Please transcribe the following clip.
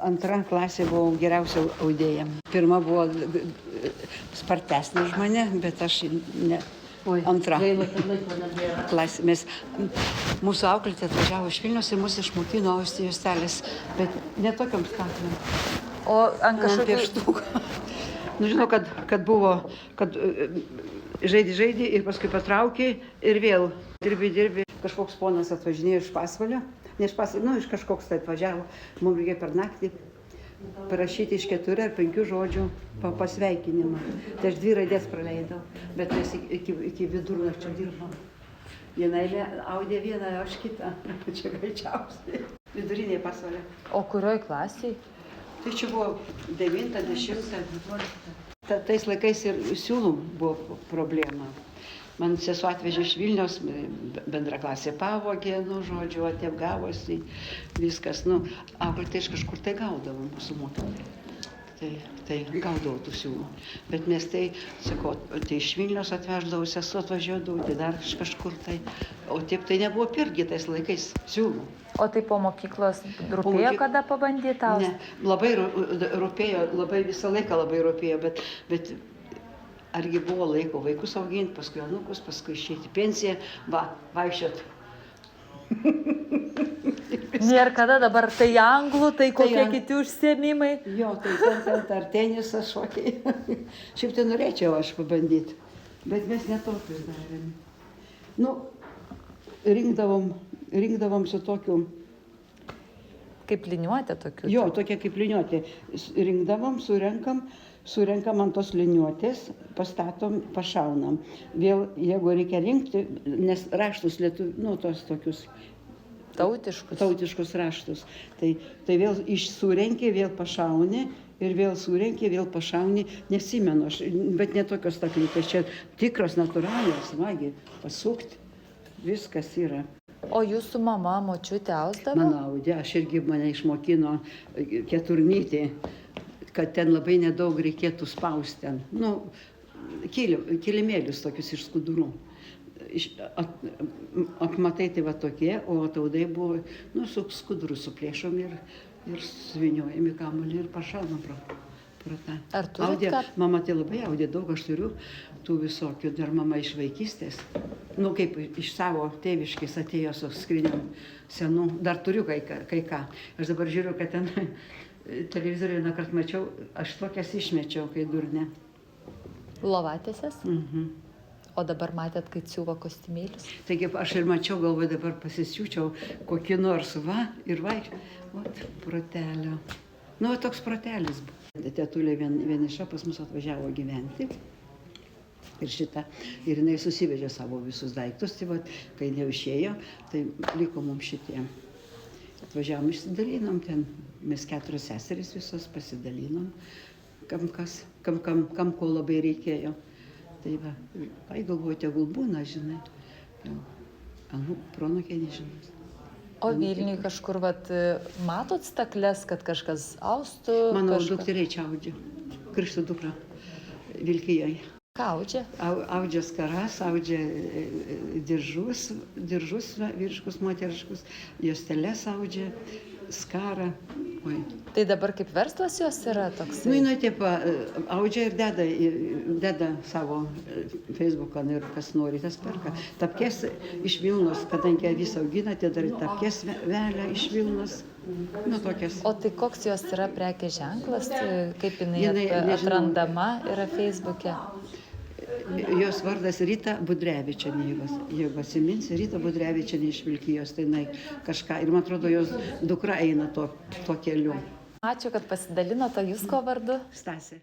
Antra klasė buvo geriausia audėja. Pirma buvo spartesnė už mane, bet aš ne. Antra klasė. Mūsų auklėtė atvažiavo iš Vilniaus ir mus išmokino austi juostelės, bet ne tokiam skatinam. O ant kažkokių pieštukų. Nu, žinau, kad buvo, kad žaidži ir paskui patraukė ir vėl dirbi. Kažkoks ponas atvažinėjo iš Pasvalio, ne iš Pasvalio, iš kažkoks tai atvažiavo. Mums reikėjo per naktį parašyti iš 4 ar 5 žodžių pasveikinimą. Tai aš 2 raidės praleidau, bet mes iki vidurnakčio dirbom. Viena audė vieną, aš kitą. Čia greičiausiai. Vidurinėje Pasvalio. O kurioj klasėj? Tai čia buvo 9, 10, 11. Tais laikais ir siūlų buvo problema. Man sesuo atvežė iš Vilniaus, bendra klasė pavogė, žodžiu, atėp gavosi, viskas. Auklėtė iš kažkur tai gaudavom mūsų mokytojai. Tai gaudavau tų siūlų. Bet mes tai, sakau, tai iš Vilniaus atveždavau, sesuo atvažiuodavau, tai dar iš kažkur tai. O taip tai nebuvo pirgi tais laikais siūlų. O tai po mokyklos rūpėjo kada pabandyti tau? Ne, labai rūpėjo, visą laiką labai rūpėjo, bet argi buvo laiko vaikus auginti, paskui anūkus, paskui išeiti pensiją, vaikščiot. Nėra kada dabar tai anglų, tai kokie kiti užsiėmimai? Jo, tai ar tenisas, šokiai. Šiaip tai norėčiau aš pabandyti, bet mes netokius darėm. Rinkdavom su tokiu. Kaip liniuotė tokių? Jo, tokia kaip liniuotė. Rinkdavom, surenkam ant tos liniuotės, pastatom, pašaunam. Vėl, jeigu reikia rinkti, nes raštus lietuvių, tos tokius tautiškus raštus. Tai vėl surenki, vėl pašauni ir vėl surenki, vėl pašauni. Nesimenu, bet ne tokios staklytės. Čia tikros, natūralios, smagi, pasukti. Viskas yra. O jūsų mama, močiutė ausdavo? Mano audė, aš irgi mane išmokino keturnytį, kad ten labai nedaug reikėtų spausti ten. Kilimėlius tokius iš skudurų. Apmatai tai va tokie, o ataudai buvo, su skudurų suplėšom ir suviniojami kamuolį ir pašaunam pro tą. Ar turit ką? Mama tai labai audė daug, aš turiu tų visokių, dar mama iš vaikystės. Kaip iš savo tėviškės atėjo su skryniom senų, dar turiu kai ką. Aš dabar žiūriu, kad ten televizoriuje vienąkart mačiau, aš tokias išmečiau, kai durnė. Lovatėsės? O dabar matėt, kai siuva kostiumėlius? Taigi aš ir mačiau, galvoju, dabar pasisiūčiau kokį nors ir protelio. Toks protelis buvo. Tetulė vieniša pas mus atvažiavo gyventi. Ir jinai susivežė savo visus daiktus, tai kai neužėjo, tai liko mums šitie. Atvažiavom, išsidalinom ten, mes 4 seserys visos pasidalinom, kam ko labai reikėjo. Tai galvoju, tegul būna, žinai, pronokė nežinos. O Vilniui kažkur, matot stakles, kad kažkas austų? Mano dukteriai čia audžia, Krikšto dukra Vilkijoje. Ką audžia? Audžia skaras, audžia diržus vyriškus, moteriškus, juosteles audžia, skarą. Tai dabar kaip verslas jos yra toks? Audžia ir deda savo Facebooką ir kas nori, tas perka. Tapkės iš Vilnos, kadangi visą augina, tai dar tapkės velę iš Vilnos. Tokias. O tai koks jos yra prekės ženklas, kaip jinai atrandama yra Facebook'e? Jos vardas Rita Budrevičienė, jeigu atsiminsi, Rita Budrevičienė iš Vilkijos, tai jinai kažką, ir man atrodo, jos dukra eina tuo keliu. Ačiū, kad pasidalinote, jūs ko vardu? Stasė.